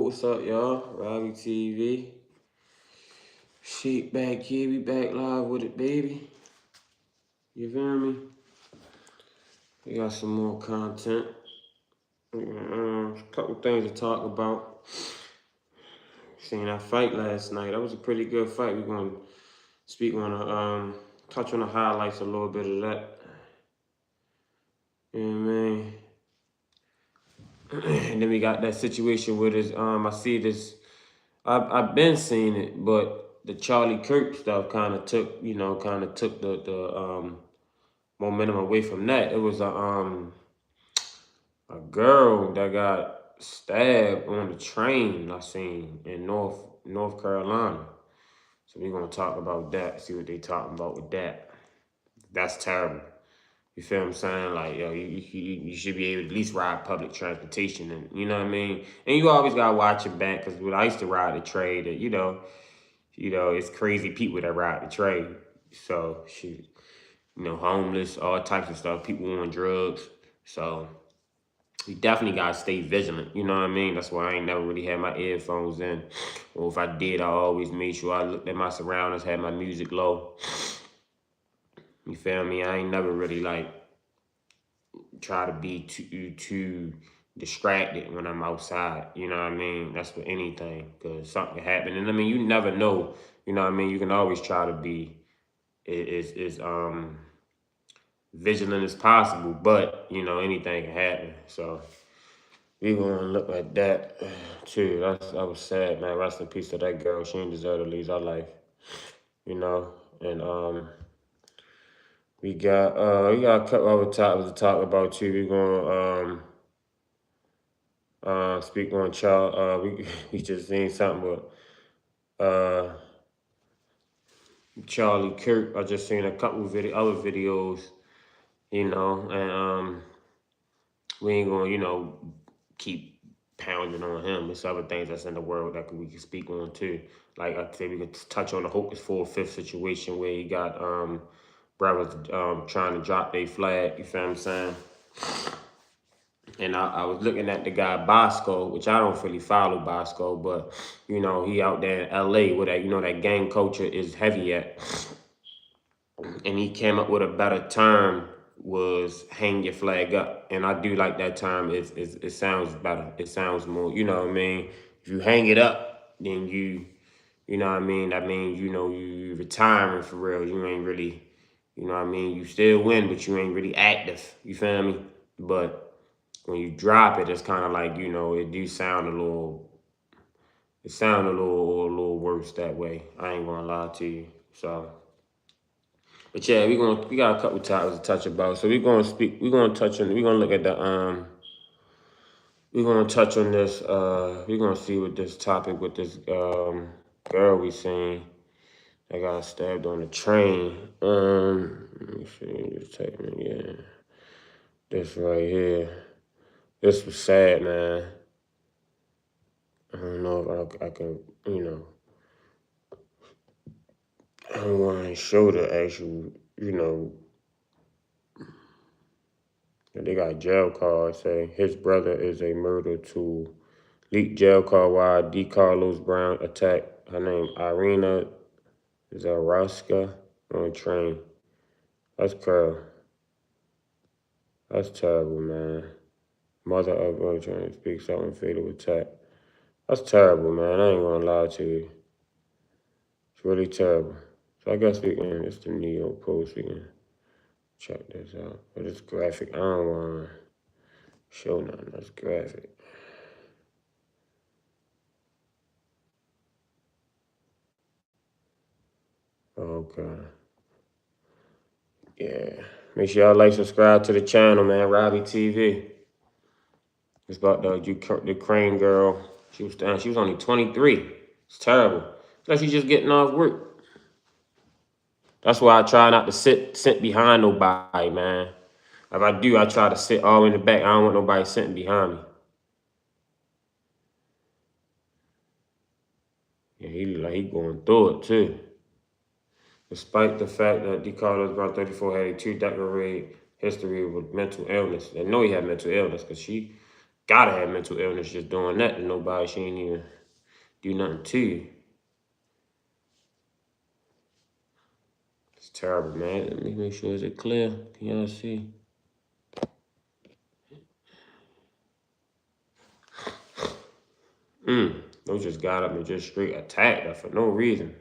what's up, y'all? Robbie TV. Shit back here, we back live with it, baby. You feel me? We got some more content. A couple things to talk about. Seen that fight last night. That was a pretty good fight. We're gonna speak on touch on the highlights a little bit of that. You know what I mean? And then we got that situation with this, I see this, I've been seeing it, but the Charlie Kirk stuff kind of took the momentum away from that. It was a girl that got stabbed on the train I seen in North Carolina. So we're gonna talk about that, see what they talking about with that. That's terrible. You feel what I'm saying? Like, yo, you should be able to at least ride public transportation, and you know what I mean? And you always gotta watch your back, because when I used to ride the trade, you know, it's crazy people that ride the trade. So shoot, homeless, all types of stuff, people on drugs. So you definitely gotta stay vigilant, you know what I mean? That's why I ain't never really had my earphones in. Or if I did, I always made sure I looked at my surroundings, had my music low. You feel me? I ain't never really try to be too distracted when I'm outside. You know what I mean? That's for anything, because something can happen. And I mean, you never know. You know what I mean? You can always try to be as vigilant as possible, but anything can happen. So we gonna look at that too. That was sad, man. Rest in peace to that girl. She didn't deserve to lose her life. And we got a couple other topics to talk about too. We're gonna speak on we just seen something with Charlie Kirk. I just seen a couple other videos, and we ain't gonna keep pounding on him. There's other things that's in the world that we can speak on too. Like I say, we can touch on the Hocus 4/5 situation where he got brothers trying to drop their flag. You feel what I'm saying? And I was looking at the guy Bosco, which I don't really follow Bosco, but he out there in LA where that gang culture is heavy at. And he came up with a better term, was hang your flag up. And I do like that term. It sounds better. It sounds more, you know what I mean? If you hang it up, then you know what I mean? That means, you retiring for real. You ain't really, you know what I mean? You still win, but you ain't really active. You feel me? But when you drop it, it's kind of like, it do sound a little worse that way. I ain't gonna lie to you. So, but yeah, we got a couple topics to touch about. So we're gonna look at we're gonna touch on this, we're gonna see what this topic with this girl we seen that got stabbed on the train. Let me see, just take me, yeah. This right here. This was sad, man. I don't know if I can, I don't want to show the actual, they got jail card say his brother is a murder tool. Leaked jail card while DeCarlos Brown attacked her name Irina Zaroska on train. That's terrible. That's terrible, man. Mother of a train speaks out in fatal attack. That's terrible, man. I ain't gonna lie to you. It's really terrible. So I guess it's the New York Post. We can check this out. But it's graphic. I don't want to show nothing that's graphic. Okay. Yeah. Make sure y'all subscribe to the channel, man. Robbie TV. It's about the Crane girl. She was only 23. It's terrible. It's like she's just getting off work. That's why I try not to sit behind nobody, man. If I do, I try to sit all in the back. I don't want nobody sitting behind me. Yeah, he look like he going through it too. Despite the fact that DeCarlos Brown 34 had a 2-decade history with mental illness. I know he had mental illness because she gotta have mental illness just doing that to nobody. She ain't even do nothing to you. It's terrible, man. Let me make sure, is it clear? Can y'all see? They just got up and just straight attacked her for no reason.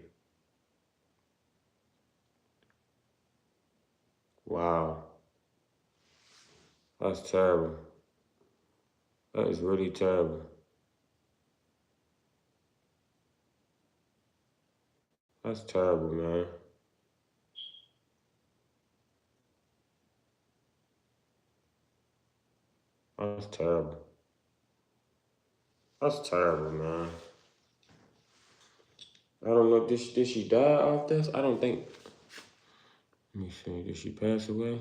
Wow. That's terrible. That is really terrible. That's terrible, man. That's terrible. That's terrible, man. I don't know, did she die off this? I don't think. Let me see, did she pass away?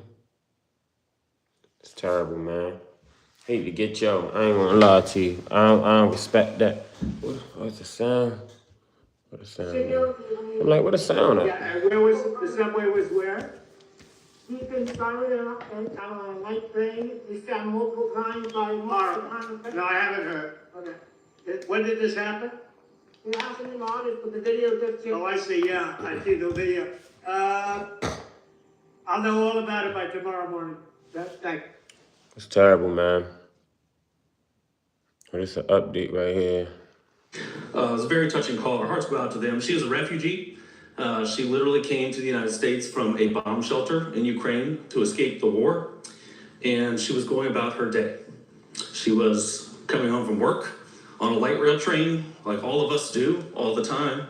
It's terrible, man. Hate to get yo. I ain't gonna lie to you. I don't respect that. What's the sound? What the sound? I'm like, what the sound? Yeah, where was the subway? Was where? He's been started on a light train. He's found multiple times by multiple. No, I haven't heard. Okay. When did this happen? It happened in August, but the video just changed. Oh, I see. Yeah, I see the video. I'll know all about it by tomorrow morning. Thank you. It's terrible, man. It's an update right here. It was a very touching call. Our hearts go out to them. She was a refugee. She literally came to the United States from a bomb shelter in Ukraine to escape the war. And she was going about her day. She was coming home from work on a light rail train, like all of us do all the time.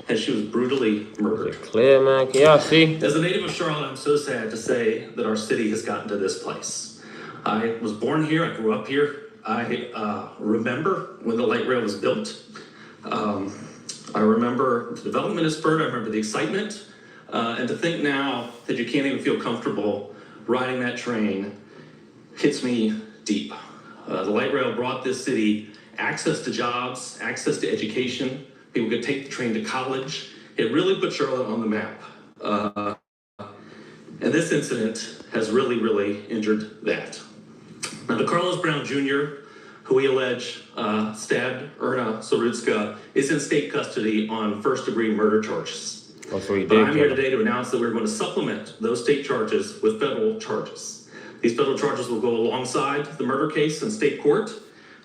And she was brutally murdered. Is it clear, man? Can y'all see? As a native of Charlotte, I'm so sad to say that our city has gotten to this place. I was born here. I grew up here. I remember when the light rail was built. I remember the development is spurred. I remember the excitement. And to think now that you can't even feel comfortable riding that train hits me deep. The light rail brought this city access to jobs, access to education. People could take the train to college. It really put Charlotte on the map. And this incident has really, really injured that. Now, DeCarlos Brown Jr., who we allege stabbed Erna Sorutska, is in state custody on first-degree murder charges. That's what he did. But I'm here today to announce that we're going to supplement those state charges with federal charges. These federal charges will go alongside the murder case in state court,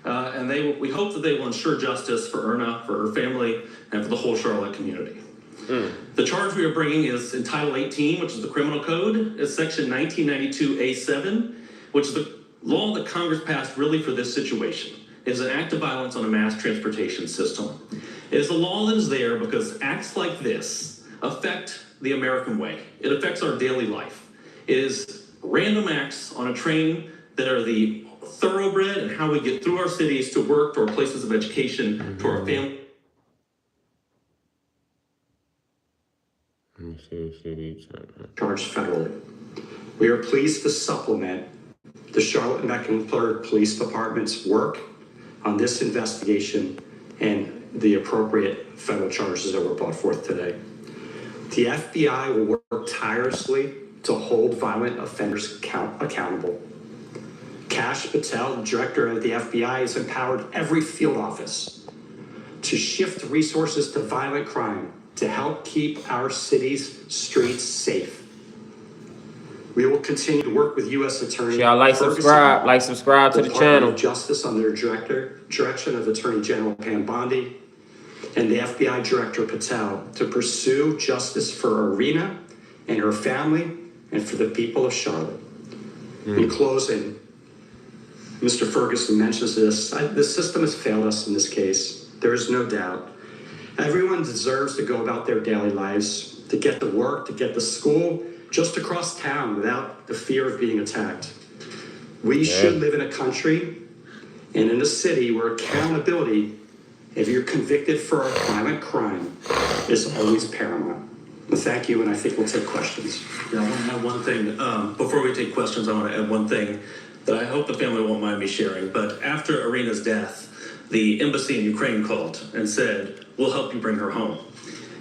and we hope that they will ensure justice for Erna, for her family, and for the whole Charlotte community. The charge we are bringing is in Title 18, which is the criminal code. It's section 1992A7, which is the law that Congress passed really for this situation. It is an act of violence on a mass transportation system. It is a law that is there because acts like this affect the American way. It affects our daily life. It is random acts on a train that are the thoroughbred and how we get through our cities to work, to our places of education, to our family. Charged federally. We are pleased to supplement the Charlotte and Mecklenburg Police Department's work on this investigation and the appropriate federal charges that were brought forth today. The FBI will work tirelessly to hold violent offenders accountable. Kash Patel, the director of the FBI, has empowered every field office to shift resources to violent crime to help keep our city's streets safe. We will continue to work with U.S. Attorney Y'all like, subscribe to the channel. Of Justice under direction of Attorney General Pam Bondi and the FBI Director Patel to pursue justice for Irina and her family and for the people of Charlotte. In closing, Mr. Ferguson mentions this. The system has failed us in this case. There is no doubt. Everyone deserves to go about their daily lives, to get to work, to get to school, just across town without the fear of being attacked. We should live in a country and in a city where accountability, if you're convicted for a violent crime, is always paramount. Well, thank you, and I think we'll take questions. Yeah, I want to add one thing. Before we take questions, I want to add one thing that I hope the family won't mind me sharing. But after Irina's death, the embassy in Ukraine called and said, we'll help you bring her home.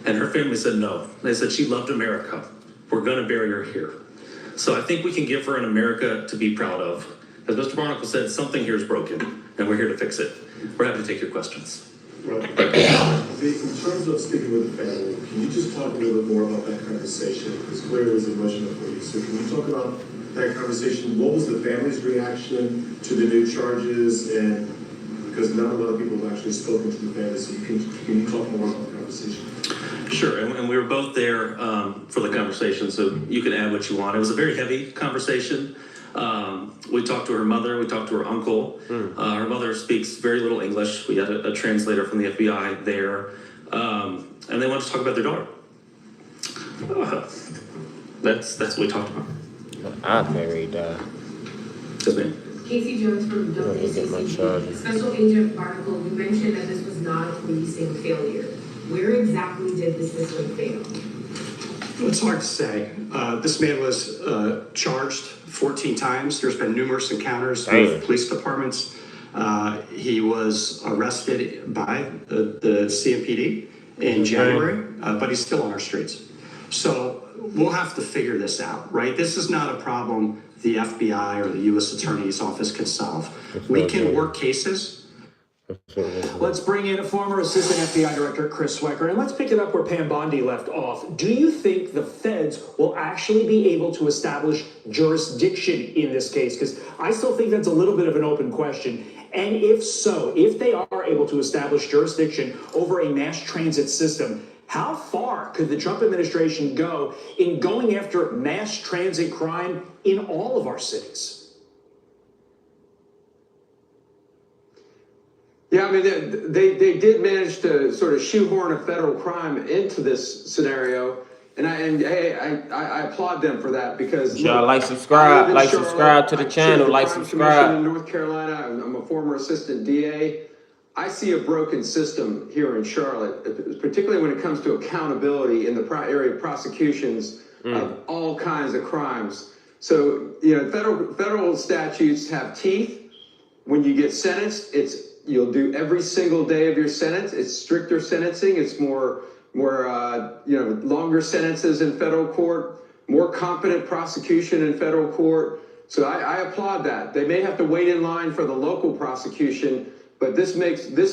And her family said no. They said she loved America. We're going to bury her here. So I think we can give her an America to be proud of. As Mr. Barnacle said, something here is broken, and we're here to fix it. We're happy to take your questions. Right. In terms of speaking with the family, can you just talk a little bit more about that conversation? Because clearly it was emotional for you. So can you talk about that conversation? What was the family's reaction to the new charges? And because not a lot of people have actually spoken to the family, so can you talk more about the conversation? Sure, and we were both there for the conversation, so you can add what you want. It was a very heavy conversation. We talked to her mother, we talked to her uncle. Her mother speaks very little English. We had a translator from the FBI there. And they wanted to talk about their daughter. That's what we talked about. I married that. Yes, ma'am. Casey Jones from WCCP. Special Agent Barnacle, you mentioned that this was not a policing failure. Where exactly did the system fail? Well, it's hard to say. This man was charged 14 times. There's been numerous encounters with police departments. He was arrested by the CMPD in January, but he's still on our streets. So we'll have to figure this out, right? This is not a problem the FBI or the U.S. Attorney's Office can solve. We can work cases. Let's bring in former Assistant FBI Director Chris Swecker, and let's pick it up where Pam Bondi left off. Do you think the feds will actually be able to establish jurisdiction in this case? Because I still think that's a little bit of an open question. And if so, if they are able to establish jurisdiction over a mass transit system, how far could the Trump administration go in going after mass transit crime in all of our cities? Yeah, I mean, they did manage to sort of shoehorn a federal crime into this scenario, and I applaud them for that because Y'all like, subscribe to the channel, like, subscribe. In North Carolina, I'm a former assistant DA. I see a broken system here in Charlotte, particularly when it comes to accountability in the area of prosecutions of all kinds of crimes. So, you know, federal statutes have teeth. When you get sentenced, you'll do every single day of your sentence. It's stricter sentencing. It's more longer sentences in federal court, more competent prosecution in federal court. So I applaud that. They may have to wait in line for the local prosecution, but this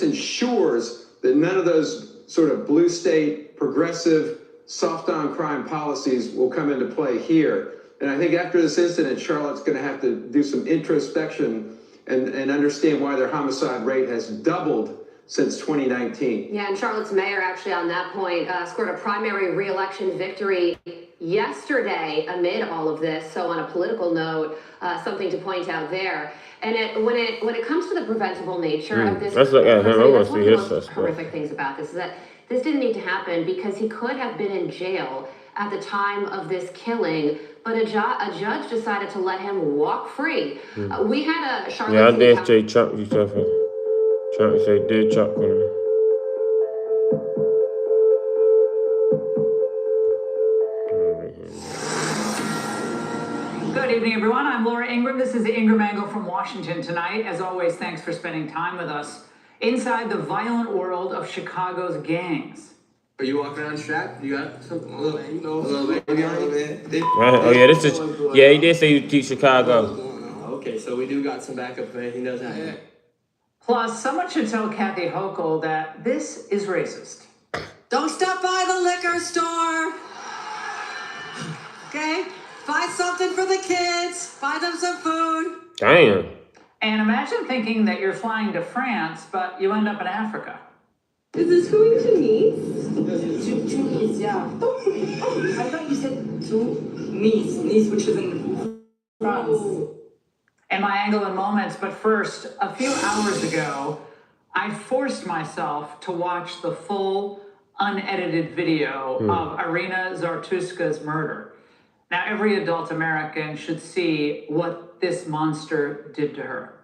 ensures that none of those sort of blue state progressive soft on crime policies will come into play here. And I think after this incident, Charlotte's going to have to do some introspection and understand why their homicide rate has doubled since 2019. Yeah, and Charlotte's mayor actually on that point scored a primary re-election victory yesterday amid all of this. So on a political note, something to point out there. And when it comes to the preventable nature of this, let's look at him. I want that's to one see of his the most suspect. horrific things about this is that this didn't need to happen because he could have been in jail at the time of this killing, but a judge decided to let him walk free. We had a Charlotte. Yeah, I did say Trump. You said Trump. You say did Trump. Good evening, everyone. I'm Laura Ingram. This is the Ingram Angle from Washington tonight. As always, thanks for spending time with us inside the violent world of Chicago's gangs. Are you walking around strapped? You got something? A little baby on you? Oh yeah, this is he did say you teach Chicago. Okay, so we do got some backup if anything does happen. Plus, someone should tell Kathy Hochul that this is racist. Don't stop by the liquor store. Okay? Buy something for the kids. Buy them some food. Damn. And imagine thinking that you're flying to France, but you end up in Africa. Is this going to Nice? To Nice, yeah. Oh, I thought you said to Nice, which is in France. And my angle in moments, but first, a few hours ago, I forced myself to watch the full, unedited video of Irina Zartuska's murder. Now, every adult American should see what this monster did to her.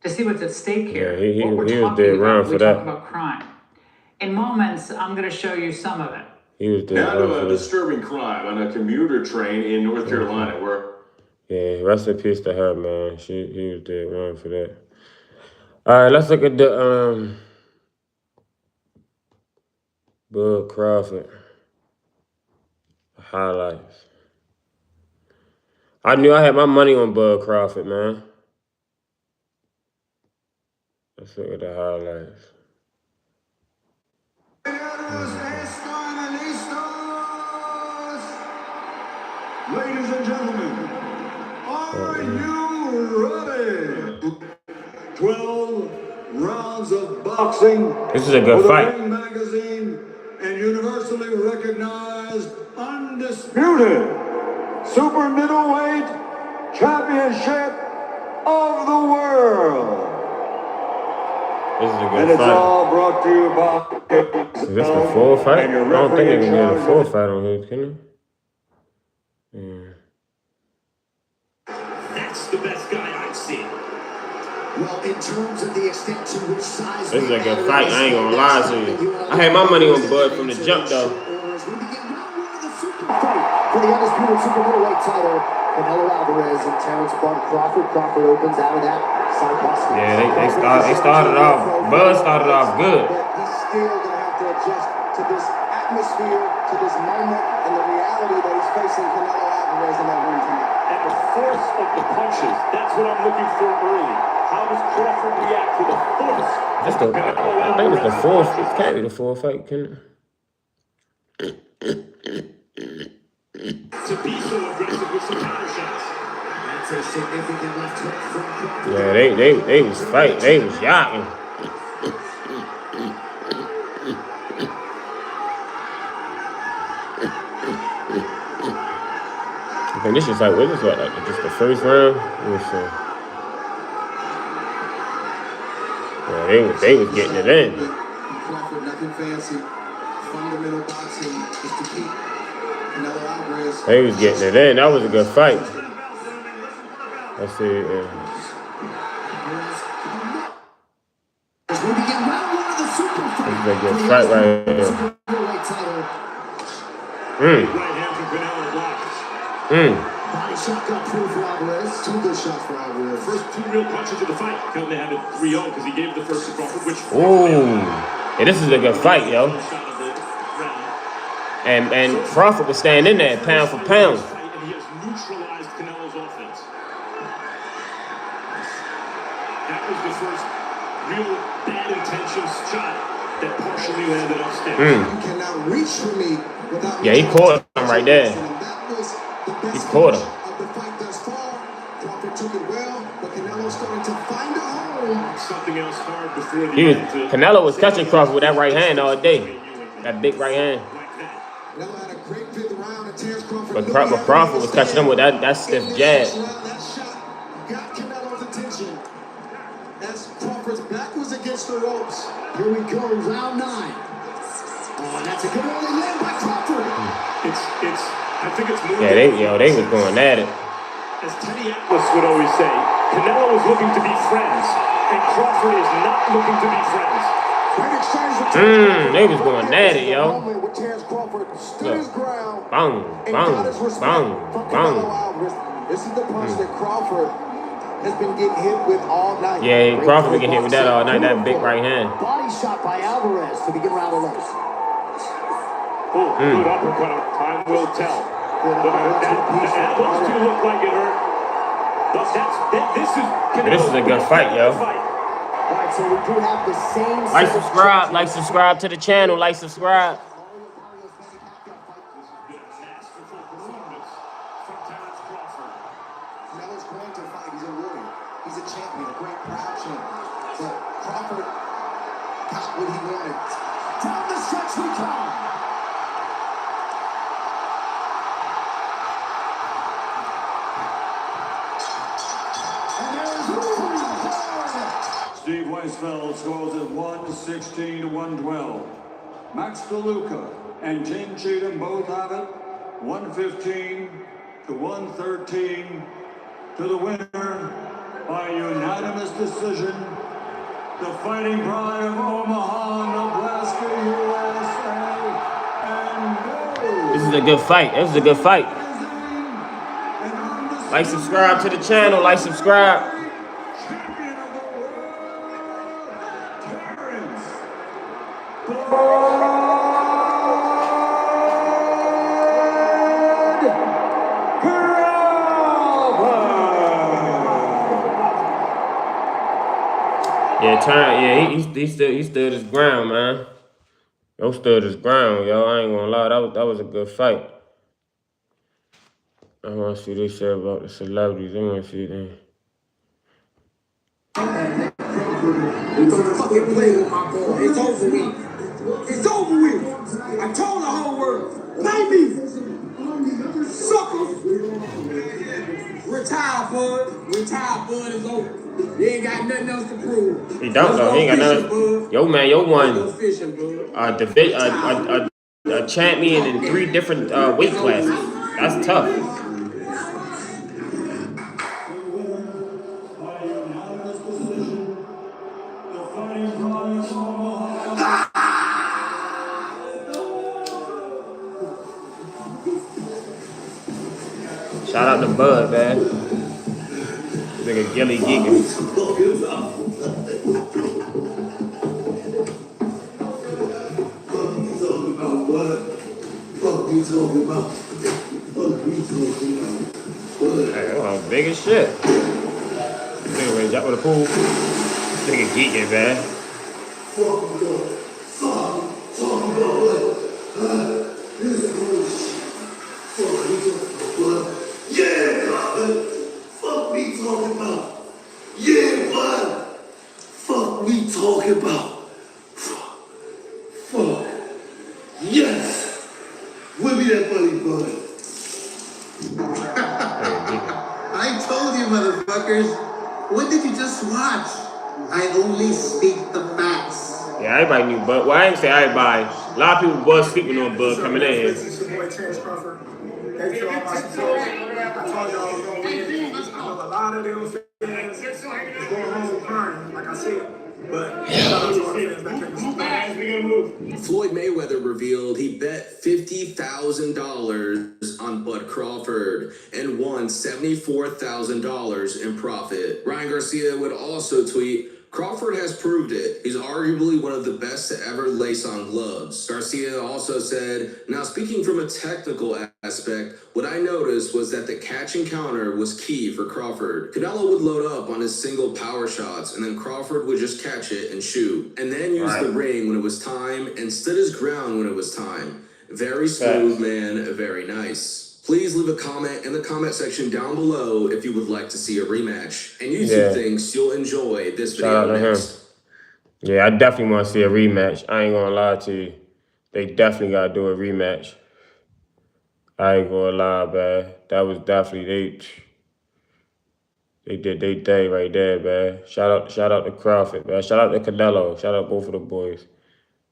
To see what's at stake here, Yeah, what we're he was talking dead about, wrong for we that. talk about crime. In moments, I'm going to show you some of it. He was dead Now wrong to for a this. disturbing crime on a commuter train in North Carolina where Yeah, rest in peace to her, man. He was dead wrong for that. All right, let's look at the Bud Crawford highlights. I knew I had my money on Bud Crawford, man. Let's look at the highlights. Ladies and gentlemen, are you ready? 12 rounds of boxing. This is a good fight. Ring Magazine and universally recognized, undisputed super middleweight championship of the world. This is a And good it's fight. all brought to you by. Is this the full fight? I And your don't think they referee can in get a charge full of- fight on here, can they? Yeah. That's the best guy I've seen. Well, in terms of the extent to which size. This is a good fight. I ain't gonna lie to you. I had my money on Bud from the jump, though. For the undisputed super middleweight title, Canelo Alvarez and Terrace Crawford. Crawford opens out of that side busted. Yeah, they started off. Bud started off good. But he's still gonna have to adjust to this atmosphere, to this moment, and the reality that he's facing Canelo Alvarez in that ring tonight. And the force of the punches, that's what I'm looking for early. How does Crawford react to the force? That's the, I think it's the fourth. It can't be the fourth fight, can it? To be so aggressive with some counter shots. That's a significant left hook from Crawford. Yeah, they was fighting. They was yachting. I think this is like, what is that? Like just the first round? Let me see. Yeah, they was getting it in. Crawford, nothing fancy. Fundamental boxing is to keep Canelo Alvarez. They was getting it in. That was a good fight. Let's see. As we begin round one of the super fight. This is a good fight right here. Right hand from Canelo blocked. Body shot got through for Alvarez. Two good shots for Alvarez. First two real punches of the fight. Couldn't have had it 3-0 because he gave the first to Crawford, which. Ooh. Yeah, this is a good fight, yo. And Crawford was staying in there, pound for pound. And he has neutralized Canelo's offense. That was the first real bad intentions shot that partially landed upstairs. You cannot reach for me without. Yeah, he caught him right there. He caught him. Of the fight thus far. Crawford took it well, but Canelo started to find a home. Something else hard before the Canelo was catching Crawford with that right hand all day. That big right hand. Canelo had a great fifth round, and Terrace Crawford. But Crawford was catching him with that stiff jab. That shot got Canelo's attention. As Crawford's back was against the ropes. Here we go, round 9. Oh, that's a good early land by Crawford. I think it's more. Yeah, they was going at it. As Teddy Atlas would always say, Canelo is looking to be friends, and Crawford is not looking to be friends. They was going at it, yo. With Terrace Crawford stood his ground. Boom, and got his boom, respect boom, from Canelo boom. Alvarez. This is the punch that Crawford has been getting hit with all night. Yeah, Crawford been getting hit with that all night, that big right hand. Body shot by Alvarez to begin round 11. Good uppercut. Time will tell. Those two look like it hurt. But This is a good fight, yo. Alright, so we do have the same. Like, subscribe to the channel, subscribe. Canelo's going to fight. He's a warrior. He's a champion, a great, proud champion. But Crawford got what he wanted. Down the stretch we come. Steve Weisfeld scores at 116-112. Max DeLuca and Jim Cheatham both have it. 115-113 to the winner by unanimous decision. The Fighting Pride of Omaha, Nebraska, USA. This is a good fight. This is a good fight. Like, subscribe to the channel. Like, subscribe. turn. Yeah, he stood his ground, man. Yo stood his ground, yo. I ain't gonna lie, that was a good fight. I wanna see what they say about the celebrities. I wanna see them. You don't fucking play with my boy. It's over with. It's over with. I told the whole world. Pay me. Sucker. Retire, bud. Retire, bud. It's over. You ain't got nothing else to prove. He don't though. He ain't got nothing. Yo, man, yo won a champion in 3 different weight classes. That's tough. Shout out to Bud, man. Nigga Gilly geeking. Hey, that was big as shit. Nigga ready to jump with a pool. Nigga geeking, man. Yeah, brother. Fuck we talking about. Yeah, bud. Fuck we talking about. Fuck. Yes. Whip me that buddy, bud. I told you, motherfuckers. What did you just watch? I only speak the facts. Yeah, everybody knew Bud. Well, I ain't say everybody. A lot of people was sleeping on Bud coming in here. This is your boy Terrace Crawford. Thank you all my support. I told y'all I was going to win. I know a lot of them fans is going home crying, like I said. But shout out to all the fans back here. Floyd Mayweather revealed he bet $50,000 on Bud Crawford and won $74,000 in profit. Ryan Garcia would also tweet, Crawford has proved it. He's arguably one of the best to ever lace on gloves. Garcia also said, now speaking from a technical aspect, what I noticed was that the catch and counter was key for Crawford. Canelo would load up on his single power shots, and then Crawford would just catch it and shoot, and then use the ring when it was time, and stood his ground when it was time. Very smooth, man, very nice. Please leave a comment in the comment section down below if you would like to see a rematch. And YouTube thinks you'll enjoy this video Shout out to him. Yeah, I definitely want to see a rematch. I ain't gonna lie to you. They definitely gotta do a rematch. I ain't gonna lie, man. That was definitely they did their day right there, man. Shout out to Crawford, man. Shout out to Canelo. Shout out both of the boys.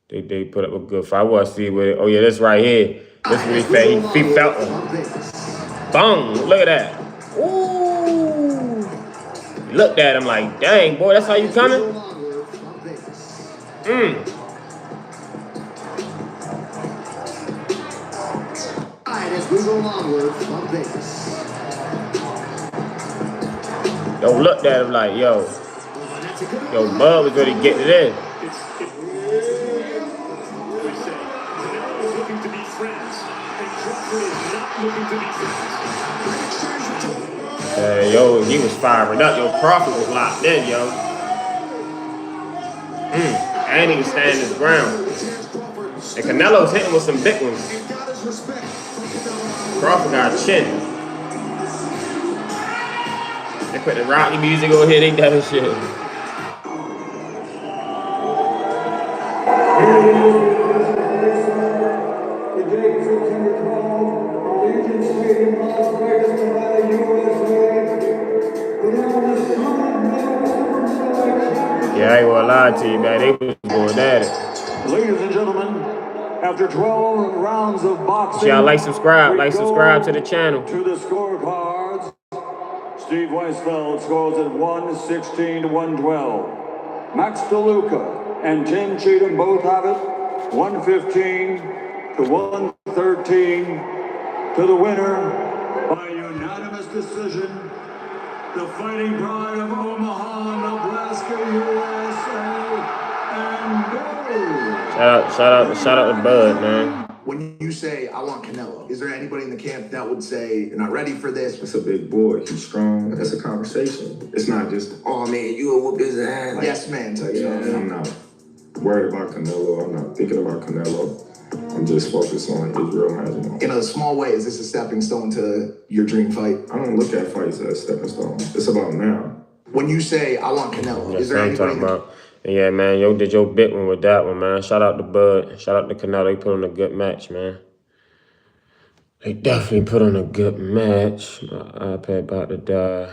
They put up a good fight. I want to see what it. Oh yeah, this right here. This is what he felt him. Boom! Look at that. Ooh! Looked at him like, dang, boy, that's how you coming? Alright, as we go onward from Vegas. Yo, looked at him like, yo, Bud was ready to get to this. Yo, he was firing up. Yo, Crawford was locked in, yo. And he was standing his ground. And Canelo's hitting with some big ones. Crawford got a chin. They put the Rocky music over here, they done this shit. Yeah, I ain't gonna lie to you, man. They was going at it. Ladies and gentlemen, after 12 rounds of boxing, y'all like, subscribe to the channel. To the scorecards, Steve Weisfeld scores at 116 to 112. Max DeLuca and Tim Cheatham both have it, 115 to 113. To the winner by unanimous decision, the Fighting Pride of Omaha, Nebraska, USA, and gold. Shout out to Bud, man. When you say, I want Canelo, is there anybody in the camp that would say, you're not ready for this? That's a big boy. He's strong. That's a conversation. It's not just, oh man, you will whoop his ass. Like, Yes, man type stuff. I'm not worried about Canelo. I'm not thinking about Canelo. I'm just focused on Israel Magic. In a small way, is this a stepping stone to your dream fight? I don't look at fights as a stepping stone. It's about now. When you say, I want Canelo, is there anybody... Yeah, man, yo did your big one with that one, man. Shout out to Bud. Shout out to Canelo. They put on a good match, man. They definitely put on a good match. My iPad about to die.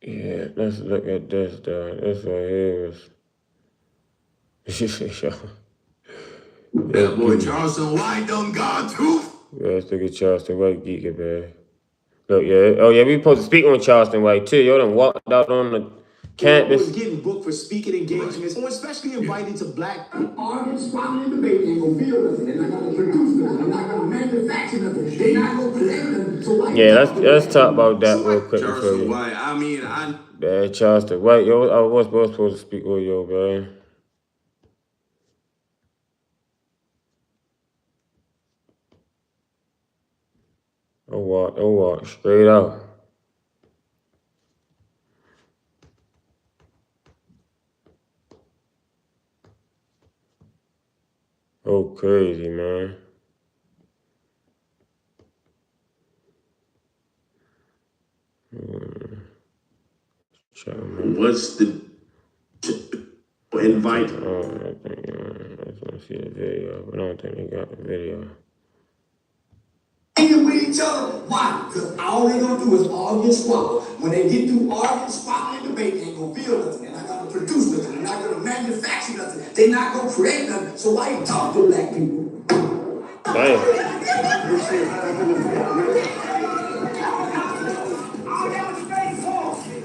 Yeah, let's look at this, though. This right here is... That boy Charleston White done got too. Yeah, let's look at Charleston White geeking, man. Look, yeah. Oh, yeah, we supposed to speak on Charleston White, too. Yo done walked out on the campus. Was getting booked for speaking engagements, especially invited to black artists. Spotting in the debate ain't gonna feel nothing. They're not gonna produce nothing. They're not gonna manufacture nothing. They're not gonna create nothing. So yeah, let's talk about that real quick before you. White, I mean, Yeah, Charleston White, yo, I was supposed to speak with yo, man. Oh walk, straight out. Oh, crazy, man. what's the invite? I just want to see the video, but I don't think they got the video. With each other. Why? Because all they gonna do is argue and squabble. When they get through arguing, squabbling, and debate, they ain't gonna feel nothing. They're not gonna produce nothing. They're not gonna manufacture nothing. They're not gonna create nothing. So why you talk to black people? Damn.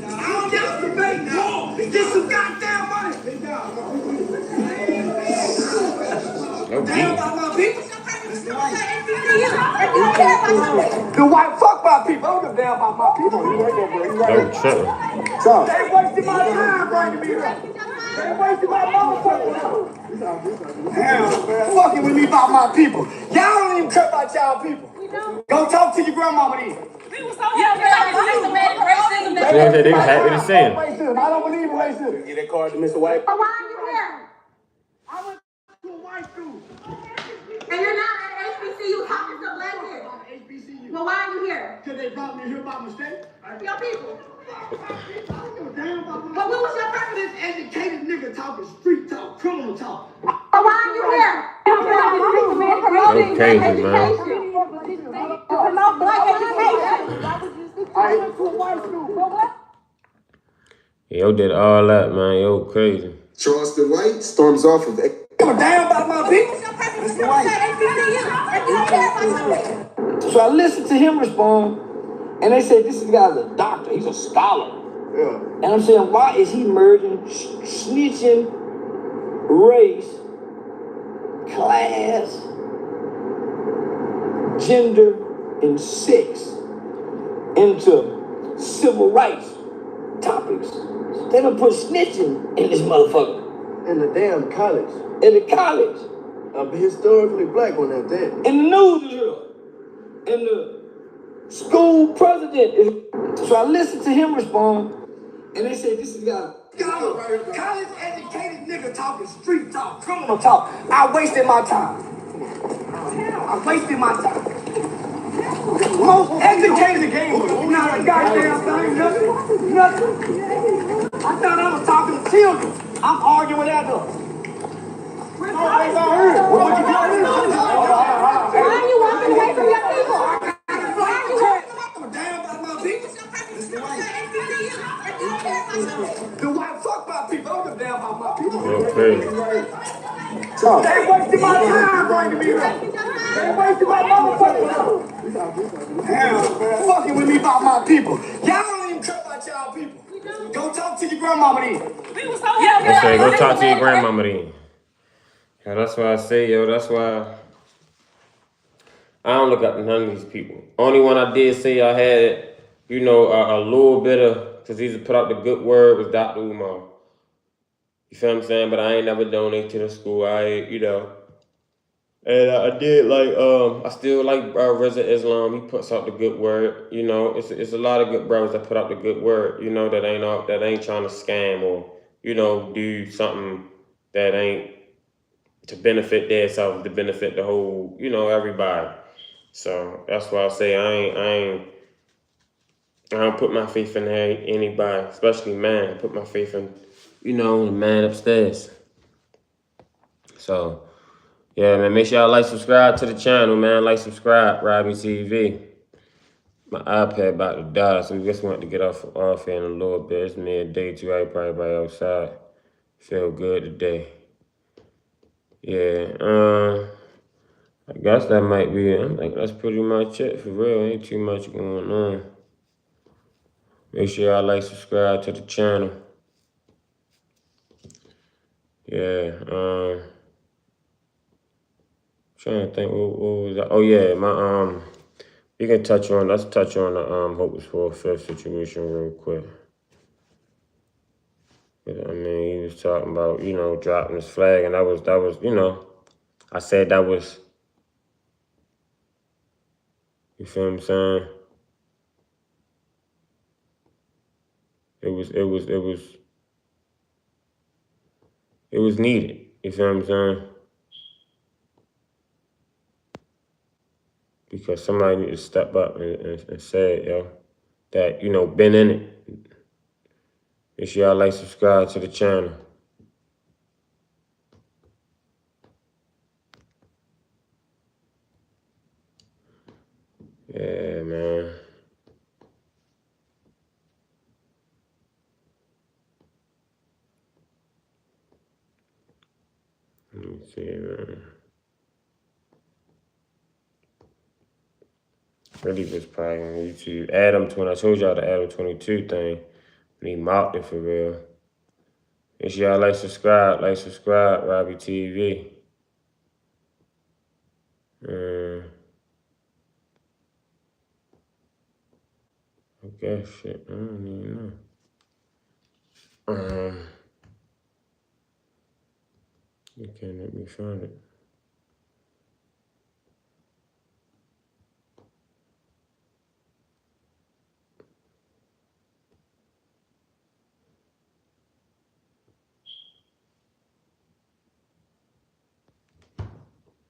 I don't got to debate now. Get some goddamn money. Damn about my people. The white fuck my people. I don't give a damn about my people. They wasted my time bringing me here. They wasted my motherfucking time. Damn, man. Fucking with me about my people. Y'all don't even care about y'all people. Go talk to your grandmama then. They was happy to see him. I don't believe in racism. Get that card to Mr. White. But why are you here? I went to a white school. And you're not at HBCU talking to black kids. HBCU. But why are you here? Because they brought me here by mistake. Your people. But what was your purpose? This educated nigga talking street talk, criminal talk. But why are you here? Okay, man. Promote black education. I went to a white school. Yo did all that, man. Yo crazy. Charleston White storms off of that. Give a damn about my people. So I listened to him respond, and they said, this guy's a doctor, he's a scholar. Yeah. And I'm saying, why is he merging snitching, race, class, gender, and sex into civil rights topics? They done put snitching in this motherfucker. In the damn college. In the college. A historically black one at that. In the news is here. And the school president is. So I listened to him respond, and they said, this is got college educated nigga talking street talk, criminal talk. I wasted my time. I wasted my time. Most educated game, not a goddamn thing, nothing. I thought I was talking to children. I'm arguing with adults. Why are you walking away from your people? Why are you walking damn about my people? The white fuck my people. I don't give a damn about my people. Okay. They wasted my time bringing me here. They wasted my motherfucking time. Damn, man. Fucking with me about my people. Y'all don't even care about y'all people. Go talk to your grandmama then. I say, go talk to your grandmama then. Yeah, that's why I say, yo, that's why I don't look up to none of these people. Only one I did say I had, you know, a little bit of, because he's put out the good word, was Dr. Umar. You feel what I'm saying? But I ain't never donate to the school. You know. And I did like, I still like Reza Islam. He puts out the good word. You know, it's a lot of good brothers that put out the good word. You know, that ain't trying to scam or, you know, do something that ain't to benefit themselves, to benefit the whole, you know, everybody. So that's why I say I don't put my faith in anybody, especially man. I put my faith in, you know, the man upstairs. So. Yeah, man, make sure y'all like, subscribe to the channel, man. Like, subscribe, Robbie TV. My iPad about to die, so we just want to get off here in a little bit. It's midday too, everybody outside. Feel good today. Yeah, I guess that might be it. I think that's pretty much it for real. Ain't too much going on. Make sure y'all like, subscribe to the channel. Yeah, trying to think what was that? Oh yeah, let's touch on the Hopeless for a Fifth situation real quick. I mean, he was talking about, you know, dropping his flag, and that was, you know, I said that was, you feel what I'm saying? It was needed. You feel what I'm saying? Because somebody need to step up and say it, yo. That, you know, been in it. Make sure y'all like, subscribe to the channel. Yeah, man. Let me see, man. Really was probably on YouTube. I told y'all the Adam 22 thing. And he mocked it for real. Make sure y'all like, subscribe, Robbie TV. I guess shit, I don't even know. You can't let me find it.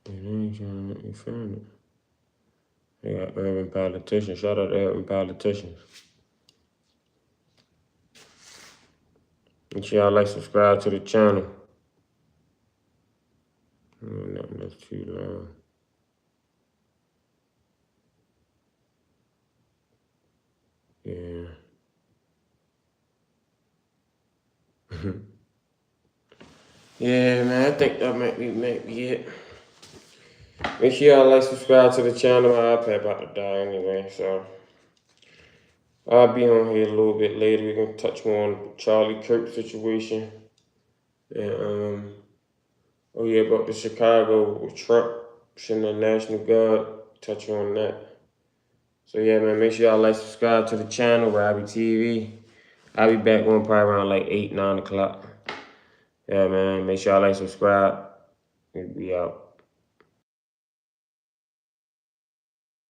They ain't trying to let me find it. They got urban politicians. Shout out to urban politicians. Make sure y'all like, subscribe to the channel. Nothing that's too long. Yeah. Yeah, man, I think that might be it. Make sure y'all like, subscribe to the channel. My iPad about to die anyway, so I'll be on here a little bit later. We're gonna touch more on Charlie Kirk situation. And oh yeah, about the Chicago with Trump sending the National Guard. Touch on that. So yeah, man, make sure y'all like, subscribe to the channel, Robbie TV. I'll be back on probably around like 8, 9 o'clock. Yeah, man, make sure y'all like, subscribe. We out.